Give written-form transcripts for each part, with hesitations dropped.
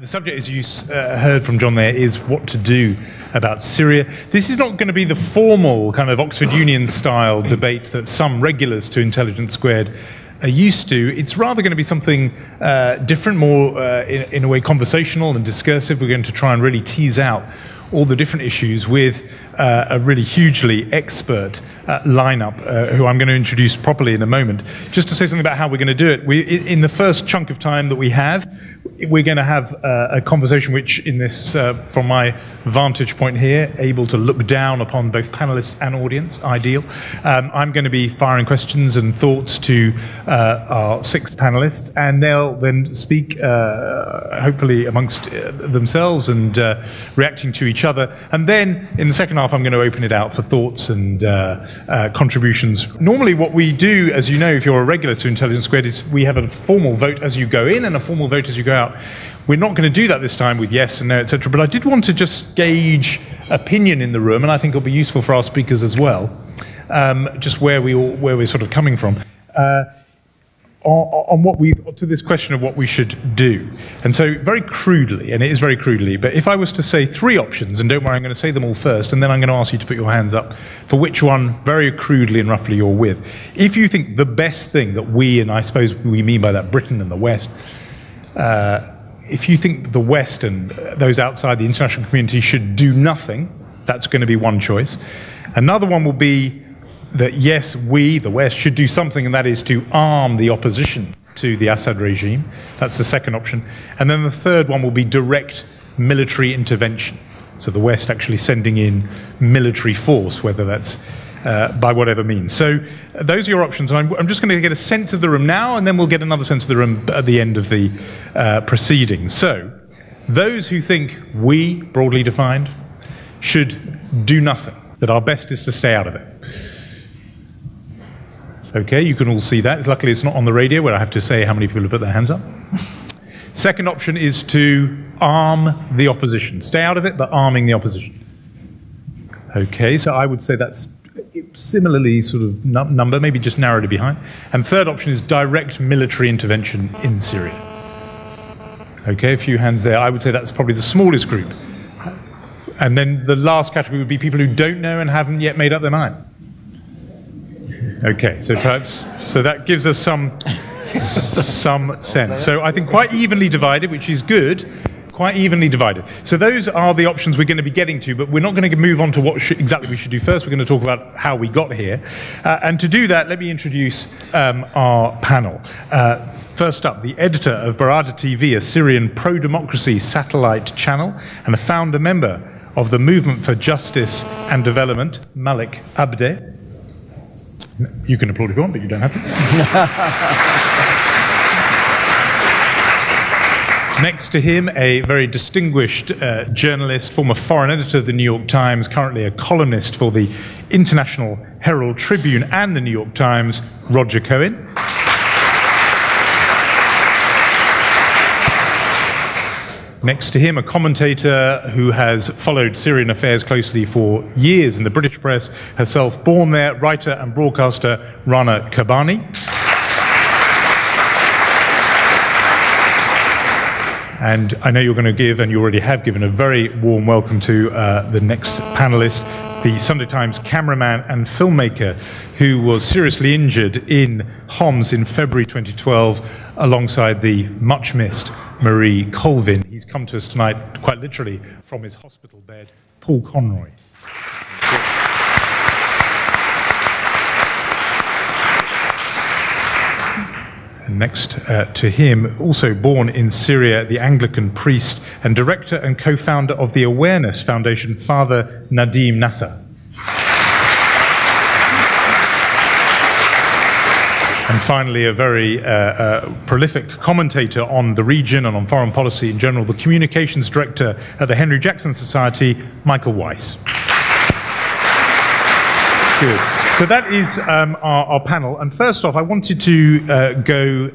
The subject, as you heard from John there, is what to do about Syria. This is not going to be the formal kind of Oxford Union-style debate that some regulars to Intelligence² are used to. It's rather going to be something different, more in a way conversational and discursive. We're going to try and really tease out all the different issues with a really hugely expert lineup, who I'm going to introduce properly in a moment. Just to say something about how we're going to do it, in the first chunk of time that we have, we're going to have a conversation which, in this, from my vantage point here, able to look down upon both panelists and audience, ideal. I'm going to be firing questions and thoughts to our 6 panelists, and they'll then speak, hopefully amongst themselves and reacting to each other. And then, in the second half, I'm going to open it out for thoughts and contributions. Normally what we do, as you know, if you're a regular to Intelligence², is we have a formal vote as you go in and a formal vote as you go out. We're not going to do that this time with yes and no, etc. But I did want to just gauge opinion in the room, and I think it'll be useful for our speakers as well, just where we're sort of coming from. To this question of what we should do. And so very crudely, and it is very crudely, but if I was to say 3 options, and don't worry, I'm going to say them all first, and then I'm going to ask you to put your hands up for which one, very crudely and roughly, you're with. If you think the best thing that we, and I suppose we mean by that Britain and the West, if you think the West and those outside the international community should do nothing, that's going to be one choice. Another one will be that yes, we, the West, should do something, and that is to arm the opposition to the Assad regime. That's the second option. And then the third one will be direct military intervention. So the West actually sending in military force, whether that's by whatever means. So those are your options. And I'm just going to get a sense of the room now, and then we'll get another sense of the room at the end of the proceedings. So those who think we, broadly defined, should do nothing, that our best is to stay out of it. Okay, you can all see that. Luckily, it's not on the radio where I have to say how many people have put their hands up. Second option is to arm the opposition. Stay out of it, but arming the opposition. Okay, so I would say that's similarly sort of number, maybe just narrowed it behind. And third option is direct military intervention in Syria. Okay, a few hands there. I would say that's probably the smallest group. And then the last category would be people who don't know and haven't yet made up their mind. Okay, so perhaps, so that gives us some sense. So I think quite evenly divided, which is good, quite evenly divided. So those are the options we're going to be getting to, but we're not going to move on to what exactly we should do first. We're going to talk about how we got here. And to do that, let me introduce our panel. First up, the editor of Barada TV, a Syrian pro-democracy satellite channel, and a founder member of the Movement for Justice and Development, Malik Abdeh. You can applaud if you want, but you don't have to. Next to him, a very distinguished journalist, former foreign editor of the New York Times, currently a columnist for the International Herald Tribune and the New York Times, Roger Cohen. Next to him, a commentator who has followed Syrian affairs closely for years in the British press, herself born there, writer and broadcaster Rana Kabani. And I know you're going to give, and you already have given, a very warm welcome to the next panelist, the Sunday Times cameraman and filmmaker who was seriously injured in Homs in February 2012 alongside the much-missed Marie Colvin. He's come to us tonight, quite literally, from his hospital bed, Paul Conroy. And next to him, also born in Syria, the Anglican priest and director and co-founder of the Awareness Foundation, Father Nadim Nasser. And finally, a very prolific commentator on the region and on foreign policy in general, the communications director at the Henry Jackson Society, Michael Weiss. Good. So that is our panel. And first off, I wanted to go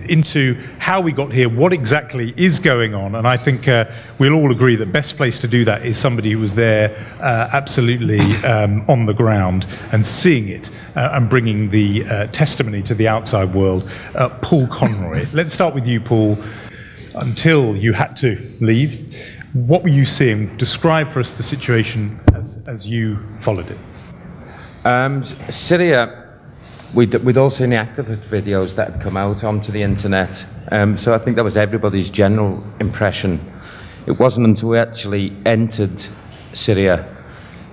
into how we got here, what exactly is going on. And I think we'll all agree that the best place to do that is somebody who was there absolutely on the ground and seeing it and bringing the testimony to the outside world, Paul Conroy. Let's start with you, Paul. until you had to leave. What were you seeing? Describe for us the situation as you followed it. Syria, we'd all seen the activist videos that had come out onto the internet, so I think that was everybody's general impression. It wasn't until we actually entered Syria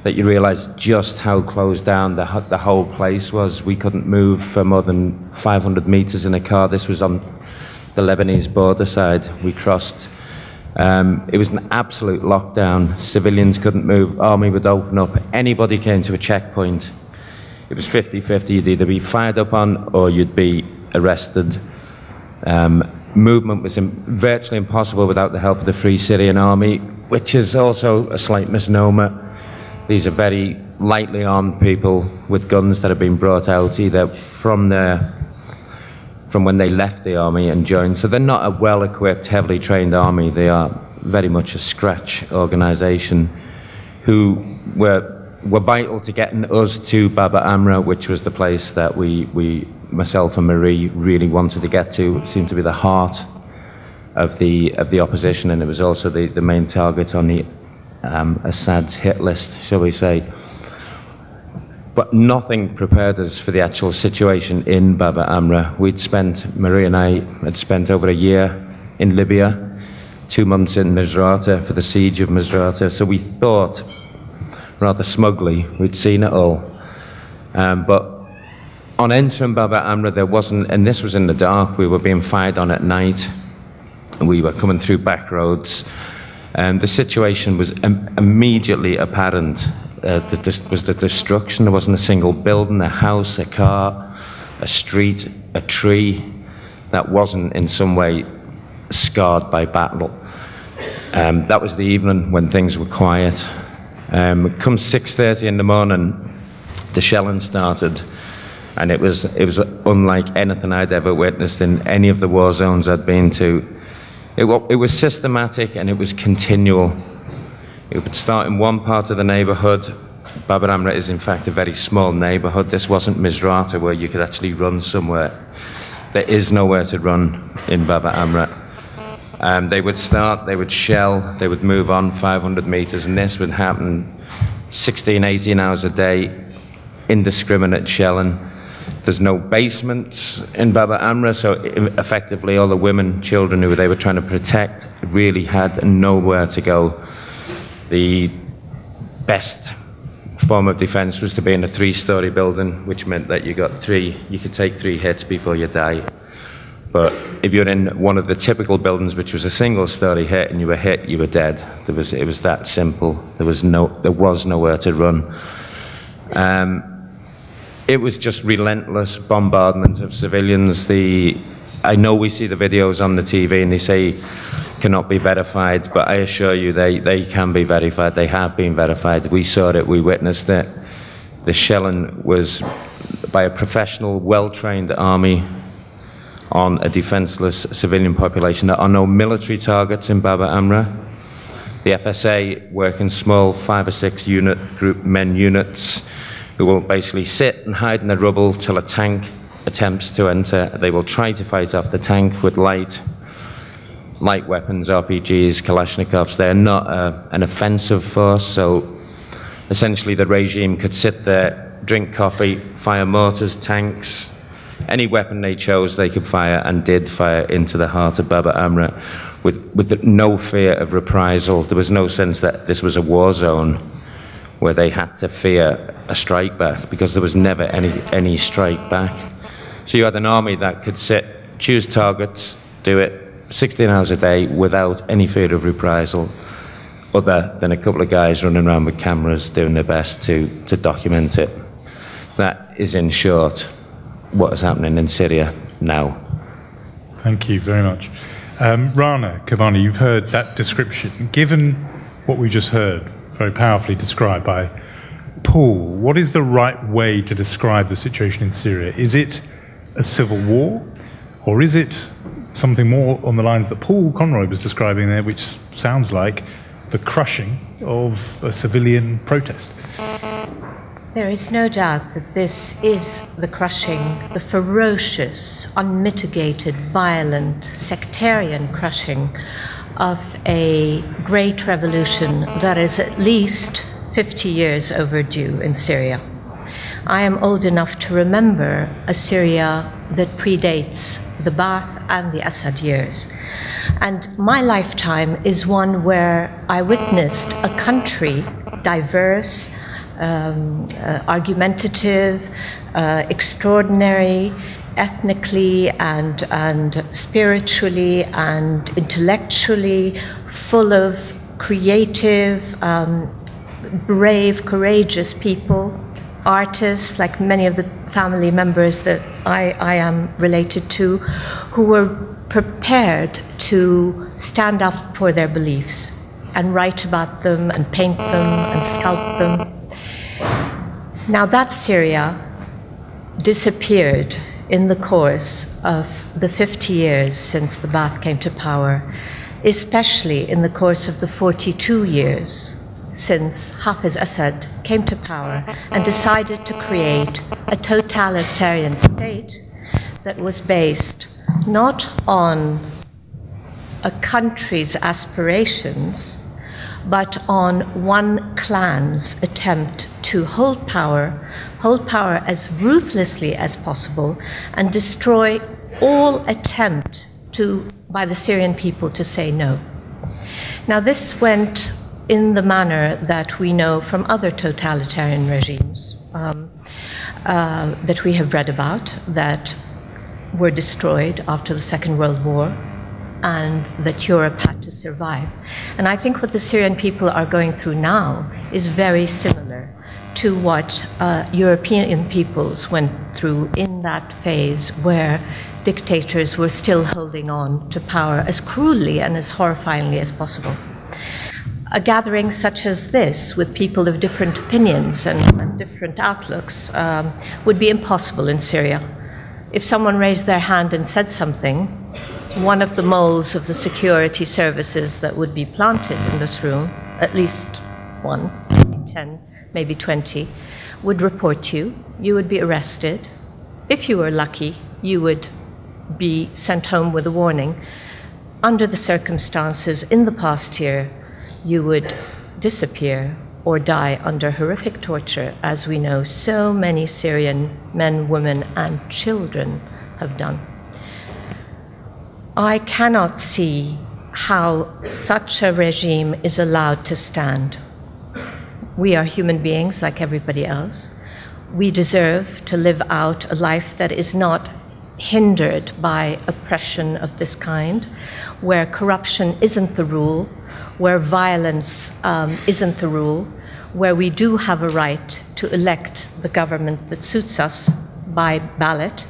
that you realised just how closed down the whole place was. We couldn't move for more than 500 metres in a car. This was on the Lebanese border side. We crossed. It was an absolute lockdown. Civilians couldn't move. Army would open up. Anybody came to a checkpoint, it was 50-50. You'd either be fired up on or you'd be arrested. Movement was virtually impossible without the help of the Free Syrian Army, which is also a slight misnomer. These are very lightly armed people with guns that have been brought out either from when they left the army and joined. So they're not a well-equipped, heavily trained army. They are very much a scratch organisation who were vital to getting us to Baba Amra, which was the place that myself and Marie really wanted to get to. It seemed to be the heart of the opposition, and it was also the main target on the Assad's hit list, shall we say. But nothing prepared us for the actual situation in Baba Amra. Marie and I had spent over a year in Libya, 2 months in Misrata for the siege of Misrata, so we thought, rather smugly, we'd seen it all. But on entering Baba Amra, there wasn't, and this was in the dark, we were being fired on at night, we were coming through back roads. The situation was immediately apparent. This was the destruction. There wasn't a single building, a house, a car, a street, a tree that wasn't in some way scarred by battle. That was the evening when things were quiet. Come 6:30 in the morning, the shelling started, and it was unlike anything I'd ever witnessed in any of the war zones I'd been to. It was systematic and it was continual. It would start in one part of the neighbourhood. Baba Amra is in fact a very small neighbourhood. This wasn't Misrata where you could actually run somewhere. There is nowhere to run in Baba Amra. They would start, they would shell, they would move on 500 metres, and this would happen 16, 18 hours a day, indiscriminate shelling. There's no basements in Baba Amra, so effectively all the women, children who they were trying to protect really had nowhere to go. The best form of defence was to be in a 3-storey building, which meant that you could take 3 hits before you die. But if you're in one of the typical buildings, which was a single-storey hit, and you were hit, you were dead. It was that simple. There was nowhere to run. It was just relentless bombardment of civilians. I know we see the videos on the TV and they say cannot be verified, but I assure you they can be verified. They have been verified. We saw it, we witnessed it. The shelling was by a professional, well-trained army on a defenseless civilian population. There are no military targets in Baba Amra. The FSA work in small 5 or 6 men units who will basically sit and hide in the rubble till a tank attempts to enter. They will try to fight off the tank with light weapons, RPGs, Kalashnikovs. They're not an offensive force, so essentially the regime could sit there, drink coffee, fire mortars, tanks, any weapon they chose they could fire, and did fire into the heart of Baba Amra with no fear of reprisal. There was no sense that this was a war zone where they had to fear a strike back, because there was never any strike back. So you had an army that could sit, choose targets, do it 16 hours a day without any fear of reprisal, other than a couple of guys running around with cameras doing their best to document it. That is, in short, what is happening in Syria now. Thank you very much. Rana Kavani, you've heard that description. Given what we just heard, very powerfully described by Paul, what is the right way to describe the situation in Syria? Is it a civil war, or is it something more on the lines that Paul Conroy was describing there, which sounds like the crushing of a civilian protest? There is no doubt that this is the crushing, the ferocious, unmitigated, violent, sectarian crushing of a great revolution that is at least 50 years overdue in Syria. I am old enough to remember a Syria that predates the Ba'ath and the Assad years. And my lifetime is one where I witnessed a country diverse, argumentative, extraordinary, ethnically and spiritually and intellectually, full of creative, brave, courageous people, artists, like many of the family members that I am related to, who were prepared to stand up for their beliefs and write about them and paint them and sculpt them. Now that Syria disappeared in the course of the 50 years since the Ba'ath came to power, especially in the course of the 42 years since Hafiz Assad came to power and decided to create a totalitarian state that was based not on a country's aspirations, but on one clan's attempt to hold power as ruthlessly as possible, and destroy all attempt by the Syrian people to say no. Now, this went in the manner that we know from other totalitarian regimes that we have read about, that were destroyed after the Second World War, and that Europe had to survive. And I think what the Syrian people are going through now is very similar to what European peoples went through in that phase where dictators were still holding on to power as cruelly and as horrifyingly as possible. A gathering such as this, with people of different opinions and different outlooks, would be impossible in Syria. If someone raised their hand and said something, one of the moles of the security services that would be planted in this room, at least one, maybe 10, maybe 20, would report you. You would be arrested. If you were lucky, you would be sent home with a warning. Under the circumstances in the past year, you would disappear or die under horrific torture, as we know so many Syrian men, women, and children have done. I cannot see how such a regime is allowed to stand. We are human beings like everybody else. We deserve to live out a life that is not hindered by oppression of this kind, where corruption isn't the rule, where violence isn't the rule, where we do have a right to elect the government that suits us by ballot,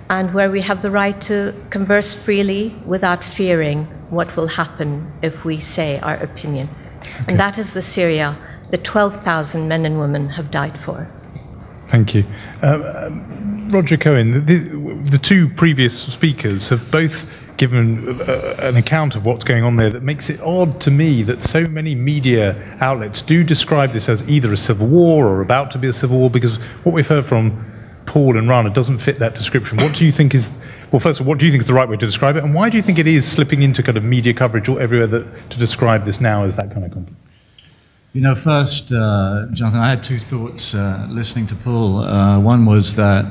and where we have the right to converse freely without fearing what will happen if we say our opinion. Okay. And that is the Syria that 12,000 men and women have died for. Thank you. Roger Cohen, the two previous speakers have both given an account of what's going on there that makes it odd to me that so many media outlets do describe this as either a civil war or about to be a civil war, because what we've heard from Paul and Rana doesn't fit that description. What do you think is, well, first of all, what do you think is the right way to describe it, and why do you think it is slipping into kind of media coverage or everywhere to describe this now as that kind of conflict? You know, first, Jonathan, I had two thoughts listening to Paul. One was that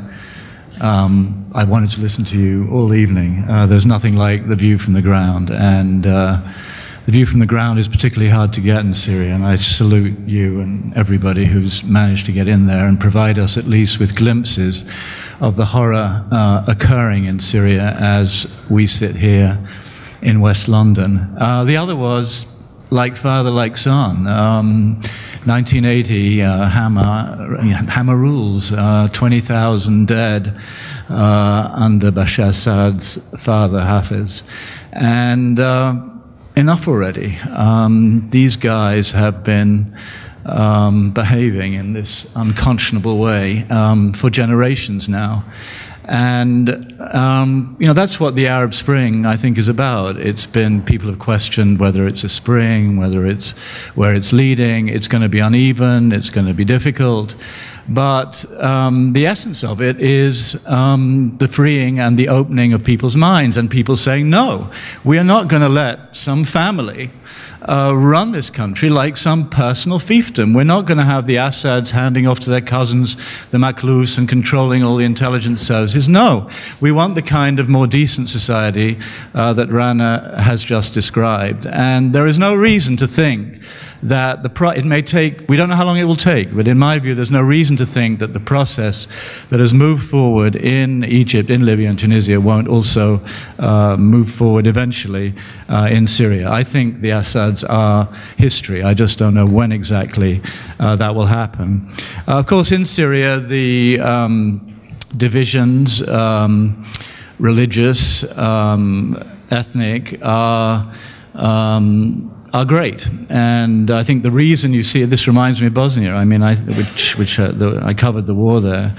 I wanted to listen to you all evening. There's nothing like the view from the ground, and the view from the ground is particularly hard to get in Syria, and I salute you and everybody who's managed to get in there and provide us at least with glimpses of the horror occurring in Syria as we sit here in West London. The other was like father, like son. 1980, Hammer rules, 20,000 dead under Bashar Assad's father, Hafiz. And enough already. These guys have been behaving in this unconscionable way for generations now. And, you know, that's what the Arab Spring, I think, is about. It's been, people have questioned whether it's a spring, where it's leading. It's going to be uneven, it's going to be difficult. But the essence of it is the freeing and the opening of people's minds, and people saying, no, we are not going to let some family run this country like some personal fiefdom. We're not going to have the Assads handing off to their cousins the Makhloufs and controlling all the intelligence services. No, we want the kind of more decent society that Rana has just described. And there is no reason to think that it may take, we don't know how long it will take, but in my view, there's no reason to think that the process that has moved forward in Egypt, in Libya and Tunisia won't also move forward eventually in Syria. I think the Assads are history. I just don't know when exactly that will happen. Of course, in Syria, the divisions, religious, ethnic, are great, and I think the reason you see it, this reminds me of Bosnia. I mean, I covered the war there,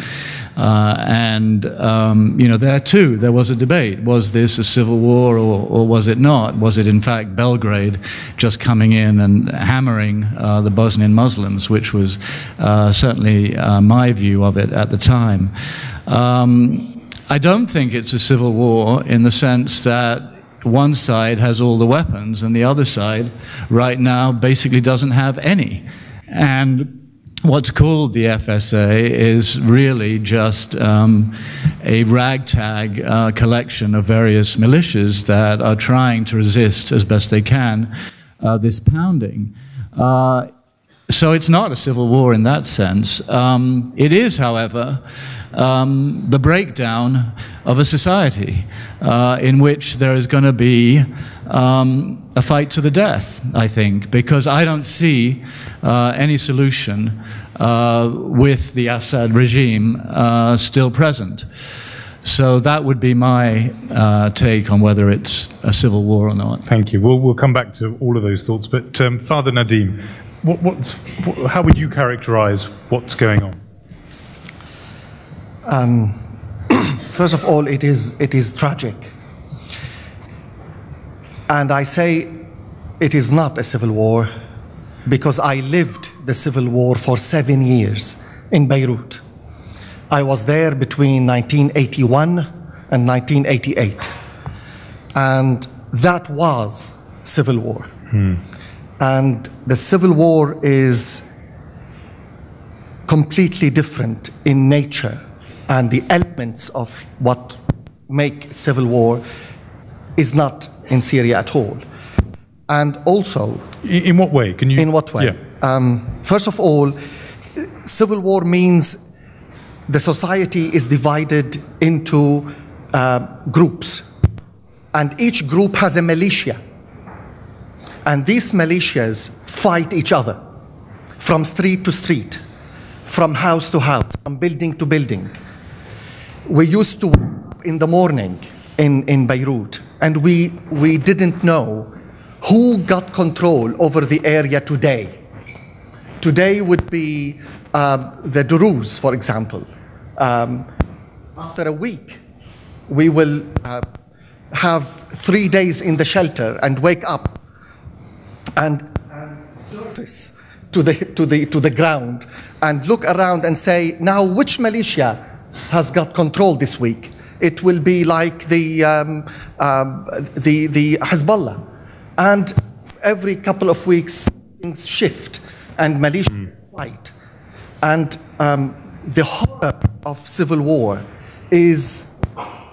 and you know, there too there was a debate: was this a civil war or was it not? Was it in fact Belgrade just coming in and hammering the Bosnian Muslims, which was certainly my view of it at the time. I don't think it's a civil war in the sense that one side has all the weapons and the other side right now basically doesn't have any. And what's called the FSA is really just a ragtag collection of various militias that are trying to resist as best they can this pounding. So it's not a civil war in that sense. It is, however, the breakdown of a society in which there is going to be a fight to the death, I think, because I don't see any solution with the Assad regime still present. So that would be my take on whether it's a civil war or not. Thank you. We'll come back to all of those thoughts. But Father Nadim, how would you characterize what's going on? First of all, it is tragic. And I say it is not a civil war because I lived the civil war for 7 years in Beirut. I was there between 1981 and 1988. And that was civil war. And the civil war is completely different in nature, and the elements of what make civil war is not in Syria at all. And also... In what way? Can you... In what way? Yeah. First of all, civil war means the society is divided into groups, and each group has a militia. And these militias fight each other from street to street, from house to house, from building to building. We used to wake up in the morning in Beirut, and we didn't know who got control over the area today. Today would be the Druze, for example. After a week, we will have 3 days in the shelter and wake up and surface to the ground and look around and say, now which militia has got control this week? It will be like the Hezbollah. And every couple of weeks, things shift and militia fight. And the horror of civil war is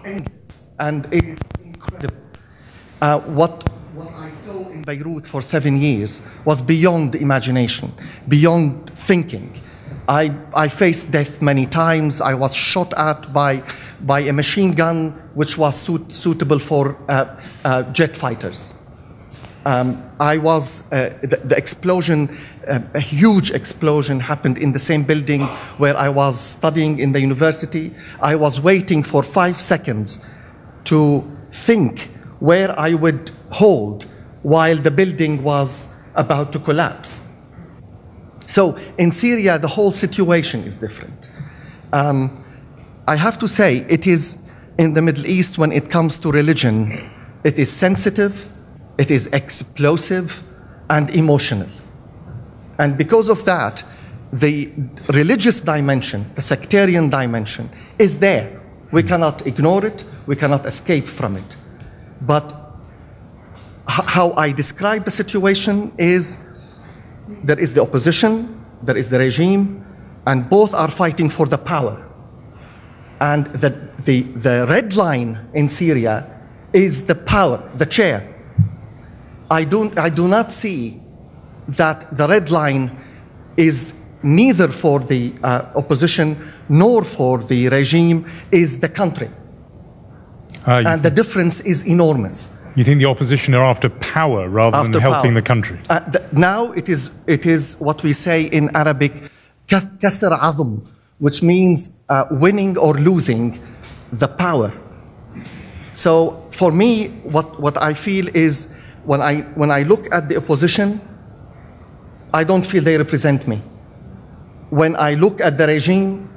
endless and it's incredible. What I saw in Beirut for 7 years was beyond imagination, beyond thinking. I faced death many times. I was shot at by a machine gun which was suitable for jet fighters. The explosion, a huge explosion happened in the same building where I was studying in the university. I was waiting for 5 seconds to think where I would hold while the building was about to collapse. So in Syria, the whole situation is different. I have to say, it is in the Middle East, when it comes to religion, it is sensitive, it is explosive and emotional. And because of that, the religious dimension, the sectarian dimension, is there. We cannot ignore it. We cannot escape from it. But how I describe the situation is there is the opposition, there is the regime, and both are fighting for the power. And the red line in Syria is the power, the chair. I do not see that the red line is neither for the opposition nor for the regime, is the country. And the difference is enormous. You think the opposition are after power rather than helping the country? Now it is what we say in Arabic, kasr azm, which means winning or losing the power. So for me, what I feel is when I look at the opposition, I don't feel they represent me. When I look at the regime,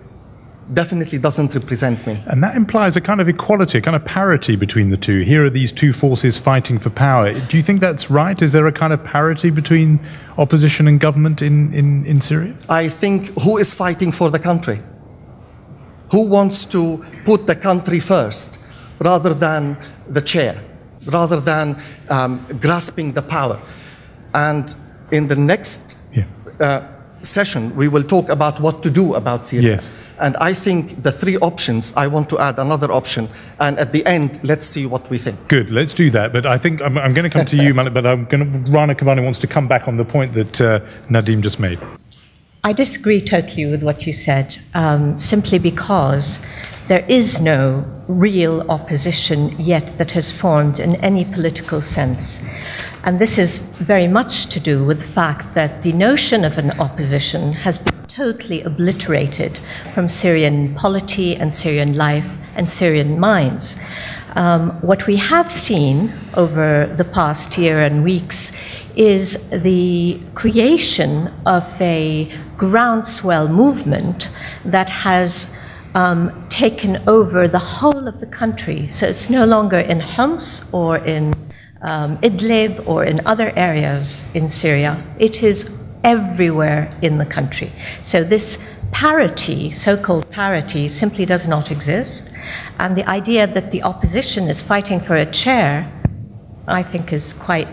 definitely doesn't represent me. And that implies a kind of equality, a kind of parity between the two. Here are these two forces fighting for power. Do you think that's right? Is there a kind of parity between opposition and government in Syria? I think who is fighting for the country? Who wants to put the country first rather than the chair, rather than grasping the power? And in the next session, we will talk about what to do about Syria. Yes. And I think the three options, I want to add another option. And at the end, let's see what we think. Good, let's do that. But I think I'm going to come to you, Malik, but Rana Kavani wants to come back on the point that Nadim just made. I disagree totally with what you said, simply because there is no real opposition yet that has formed in any political sense. And this is very much to do with the fact that the notion of an opposition has been totally obliterated from Syrian polity and Syrian life and Syrian minds. What we have seen over the past year and weeks is the creation of a groundswell movement that has taken over the whole of the country. So it's no longer in Homs or in Idlib or in other areas in Syria. It is everywhere in the country. So this parity, so-called parity, simply does not exist. And the idea that the opposition is fighting for a chair, I think is quite,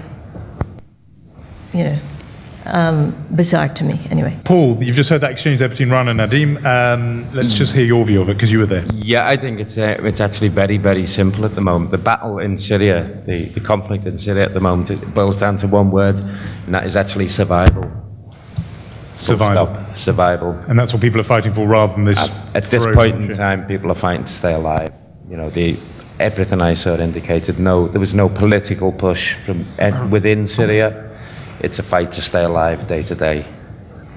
bizarre to me, anyway. Paul, you've just heard that exchange there between Rana and Nadim. Let's just hear your view of it, because you were there. Yeah, I think it's actually very, very simple at the moment. The battle in Syria, the conflict in Syria at the moment, it boils down to one word, and that is actually survival. Survival. Survival. And that's what people are fighting for rather than this... At this point in time, people are fighting to stay alive. Everything I saw indicated there was no political push from within Syria. It's a fight to stay alive day to day.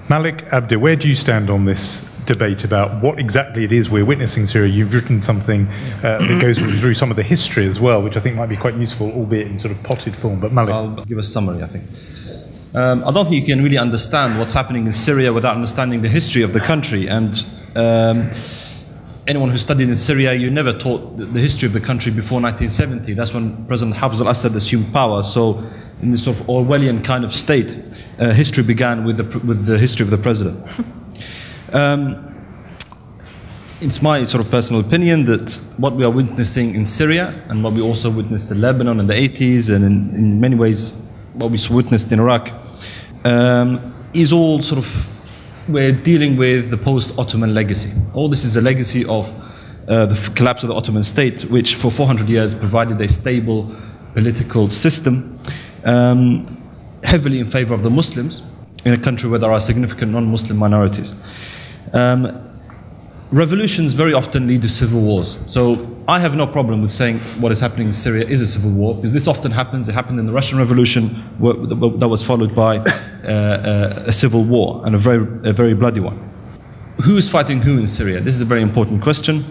Malik Abdi, where do you stand on this debate about what exactly it is we're witnessing in Syria? You've written something that goes through some of the history as well, which I think might be quite useful, albeit in sort of potted form. But Malik. I'll give a summary, I think. I don't think you can really understand what's happening in Syria without understanding the history of the country. And anyone who studied in Syria, you never taught the history of the country before 1970. That's when President Hafez al-Assad assumed power. So in this sort of Orwellian kind of state, history began with the history of the president. It's my sort of personal opinion that what we are witnessing in Syria and what we also witnessed in Lebanon in the 80s and in many ways what we witnessed in Iraq is all sort of, we're dealing with the post-Ottoman legacy. All this is a legacy of the collapse of the Ottoman state, which for 400 years provided a stable political system, heavily in favor of the Muslims in a country where there are significant non-Muslim minorities. Revolutions very often lead to civil wars. So I have no problem with saying what is happening in Syria is a civil war, because this often happens. It happened in the Russian Revolution, that was followed by a civil war, and a very bloody one. Who is fighting who in Syria? This is a very important question.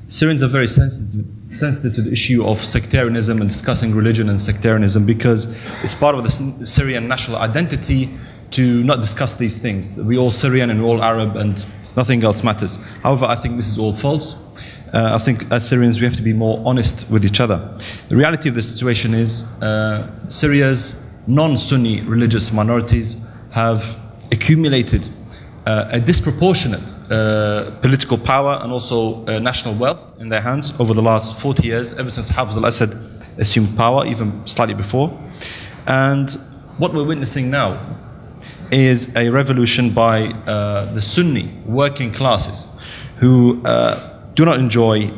Syrians are very sensitive to the issue of sectarianism and discussing religion and sectarianism, because it's part of the Syrian national identity to not discuss these things. We're all Syrian and we're all Arab and nothing else matters. However, I think this is all false. I think as Syrians we have to be more honest with each other. The reality of the situation is Syria's non-Sunni religious minorities have accumulated a disproportionate political power and also national wealth in their hands over the last 40 years, ever since Hafez al-Assad assumed power, even slightly before. And what we're witnessing now is a revolution by the Sunni working classes who do not enjoy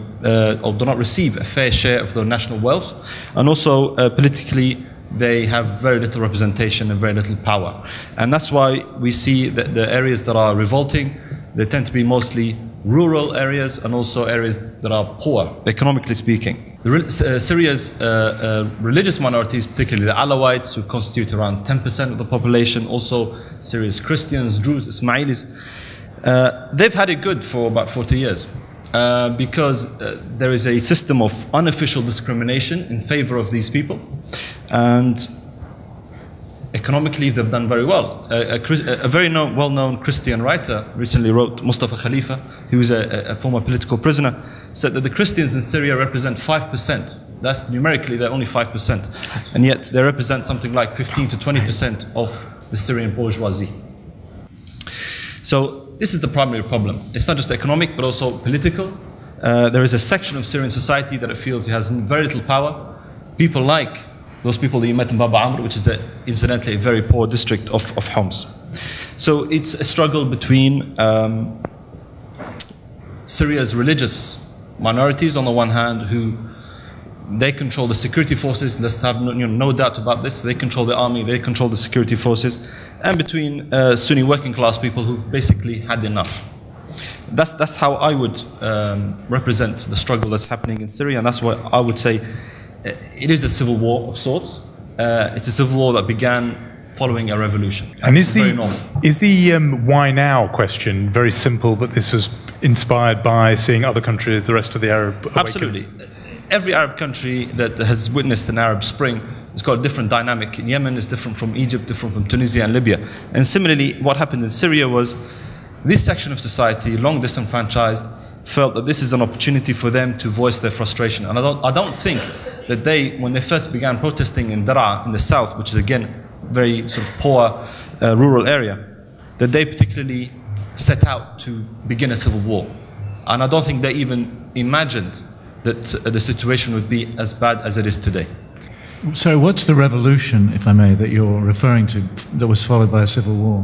or do not receive a fair share of the national wealth, and also politically they have very little representation and very little power. And that's why we see that the areas that are revolting, they tend to be mostly rural areas and also areas that are poor, economically speaking. Syria's religious minorities, particularly the Alawites, who constitute around 10% of the population, also Syria's Christians, Druze, Ismailis, they've had it good for about 40 years. Because there is a system of unofficial discrimination in favor of these people, and economically they've done very well. A very well-known Christian writer recently wrote, Mustafa Khalifa, who is a former political prisoner, said that the Christians in Syria represent 5%. That's numerically, they're only 5%. And yet they represent something like 15 to 20% of the Syrian bourgeoisie. So this is the primary problem. It's not just economic, but also political. There is a section of Syrian society that it feels it has very little power. People like those people that you met in Baba Amr, which is incidentally a very poor district of Homs. So it's a struggle between Syria's religious minorities on the one hand, who they control the security forces, let's have no doubt about this, they control the army, they control the security forces, and between Sunni working class people who've basically had enough. That's how I would represent the struggle that's happening in Syria, and that's why I would say it is a civil war of sorts. It's a civil war that began following a revolution. And is the why now question very simple, that this was inspired by seeing other countries, the rest of the Arab awakening? Absolutely. Every Arab country that has witnessed an Arab Spring has got a different dynamic. In Yemen is different from Egypt, different from Tunisia and Libya. And similarly, what happened in Syria was this section of society, long disenfranchised, felt that this is an opportunity for them to voice their frustration. And I don't think that they, when they first began protesting in Daraa in the south, which is again very sort of poor rural area, that they particularly set out to begin a civil war. And I don't think they even imagined that the situation would be as bad as it is today. So what's the revolution, if I may, that you're referring to, that was followed by a civil war?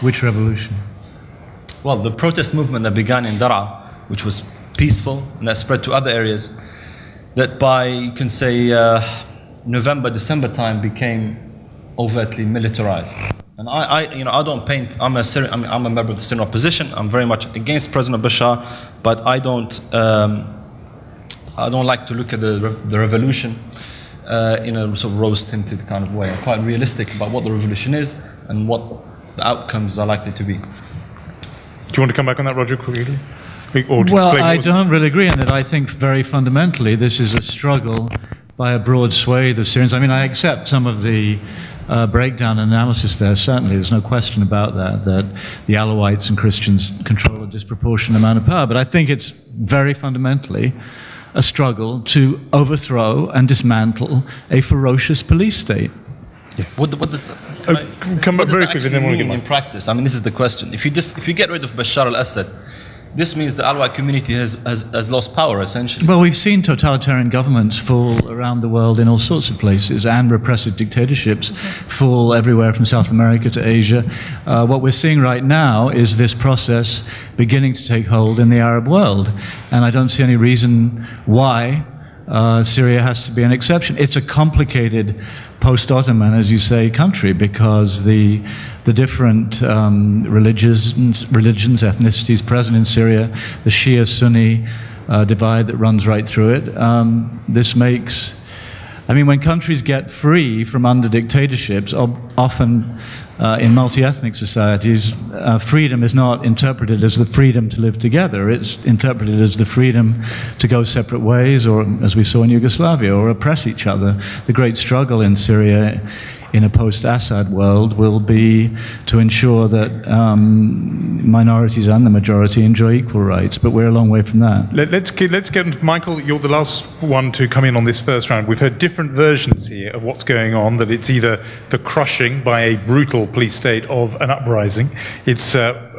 Which revolution? Well, the protest movement that began in Daraa, which was peaceful and that spread to other areas, that by, you can say, November, December time became overtly militarized. And I don't paint. I'm a member of the Syrian opposition. I'm very much against President Bashar, but I don't like to look at the revolution in a sort of rose-tinted kind of way. I'm quite realistic about what the revolution is and what the outcomes are likely to be. Do you want to come back on that, Roger, quickly? Well, I don't really agree on that. I think very fundamentally this is a struggle by a broad swathe of Syrians. I mean, I accept some of the breakdown analysis there, certainly. There's no question about that the Alawites and Christians control a disproportionate amount of power. But I think it's very fundamentally a struggle to overthrow and dismantle a ferocious police state. Yeah. What does that, come back very quickly, then mean in practice? I mean, this is the question. If you get rid of Bashar al-Assad, this means the Alawite community has lost power, essentially. Well, we've seen totalitarian governments fall around the world in all sorts of places, and repressive dictatorships fall everywhere from South America to Asia. What we're seeing right now is this process beginning to take hold in the Arab world, and I don't see any reason why Syria has to be an exception. It's a complicated post-Ottoman, as you say, country, because the different religions, ethnicities present in Syria, the Shia-Sunni divide that runs right through it. This makes, I mean, when countries get free from under dictatorships, often in multi-ethnic societies, freedom is not interpreted as the freedom to live together. It's interpreted as the freedom to go separate ways, or, as we saw in Yugoslavia, or oppress each other. The great struggle in Syria in a post-Assad world will be to ensure that minorities and the majority enjoy equal rights, but we're a long way from that. Let's get on to Michael. You're the last one to come in on this first round. We've heard different versions here of what's going on, that it's either the crushing by a brutal police state of an uprising, it's a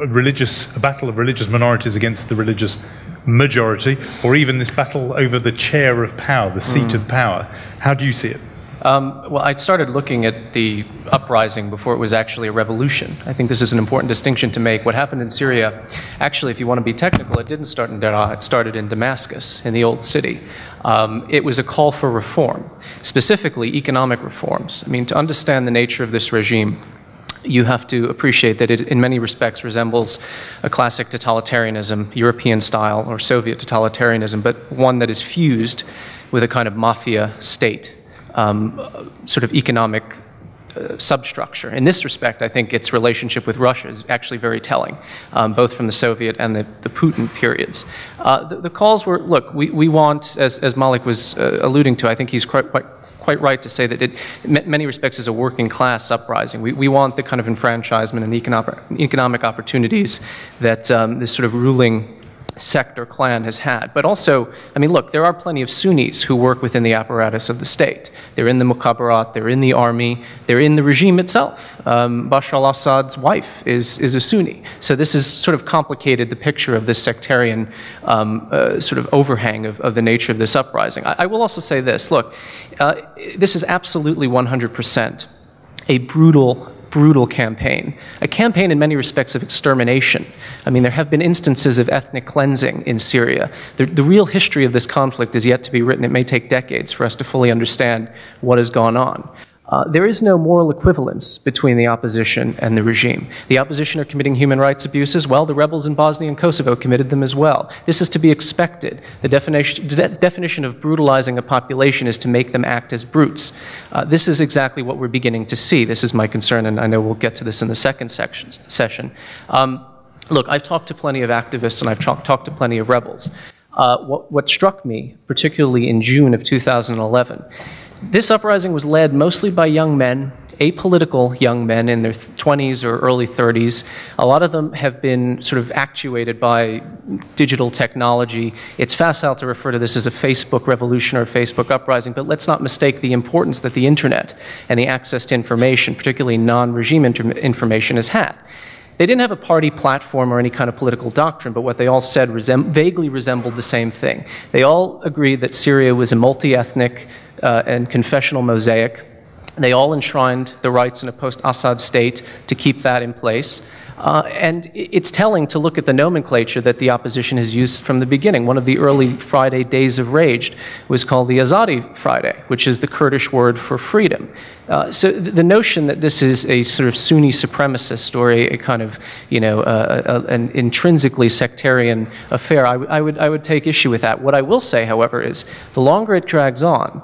battle of religious minorities against the religious majority, or even this battle over the chair of power, the seat of power. How do you see it? Well, I started looking at the uprising before it was actually a revolution. I think this is an important distinction to make. What happened in Syria, actually, if you want to be technical, it didn't start in Daraa, it started in Damascus, in the old city. It was a call for reform, specifically economic reforms. I mean, to understand the nature of this regime, you have to appreciate that it, in many respects, resembles a classic totalitarianism, European style or Soviet totalitarianism, but one that is fused with a kind of mafia state. Sort of economic substructure. In this respect, I think its relationship with Russia is actually very telling, both from the Soviet and the Putin periods. The calls were, look, we want, as Malik was alluding to, I think he's quite right to say that it, in many respects, is a working class uprising. We want the kind of enfranchisement and the economic opportunities that this sort of ruling sect or clan has had. But also, I mean, look, there are plenty of Sunnis who work within the apparatus of the state. They're in the mukhabarat, they're in the army, they're in the regime itself. Bashar al-Assad's wife is a Sunni. So this has sort of complicated the picture of this sectarian sort of overhang of the nature of this uprising. I will also say this, look, this is absolutely 100% a brutal campaign. A campaign in many respects of extermination. I mean, there have been instances of ethnic cleansing in Syria. The real history of this conflict is yet to be written. It may take decades for us to fully understand what has gone on. There is no moral equivalence between the opposition and the regime. The opposition are committing human rights abuses. Well, the rebels in Bosnia and Kosovo committed them as well. This is to be expected. The definition of brutalizing a population is to make them act as brutes. This is exactly what we're beginning to see. This is my concern, and I know we'll get to this in the second session. Look, I've talked to plenty of activists, and I've talked to plenty of rebels. What struck me, particularly in June of 2011, this uprising was led mostly by young men, apolitical young men in their 20s or early 30s. A lot of them have been sort of actuated by digital technology. It's facile to refer to this as a Facebook revolution or a Facebook uprising, but let's not mistake the importance that the internet and the access to information, particularly non-regime information, has had. They didn't have a party platform or any kind of political doctrine, but what they all said vaguely resembled the same thing. They all agreed that Syria was a multi-ethnic and confessional mosaic. They all enshrined the rights in a post-Assad state to keep that in place. And it's telling to look at the nomenclature that the opposition has used from the beginning. One of the early Friday Days of Rage was called the Azadi Friday, which is the Kurdish word for freedom. So the notion that this is a sort of Sunni supremacist or a kind of, you know, an intrinsically sectarian affair, I would take issue with that. What I will say, however, is the longer it drags on,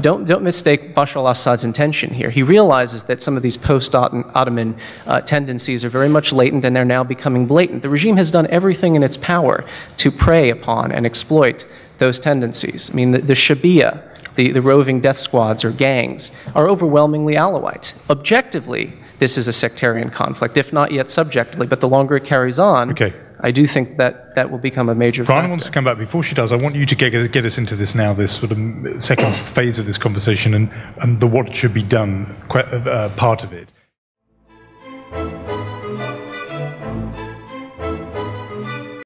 don't mistake Bashar al-Assad's intention here. He realizes that some of these post-Ottoman tendencies are very much latent and they're now becoming blatant. The regime has done everything in its power to prey upon and exploit those tendencies. I mean, the Shabiya, the roving death squads or gangs, are overwhelmingly Alawite. Objectively, this is a sectarian conflict, if not yet subjectively, but the longer it carries on, okay, I do think that will become a major factor. Brian wants to come back. Before she does, I want you to get us into this now, this sort of second phase of this conversation and the what should be done part of it.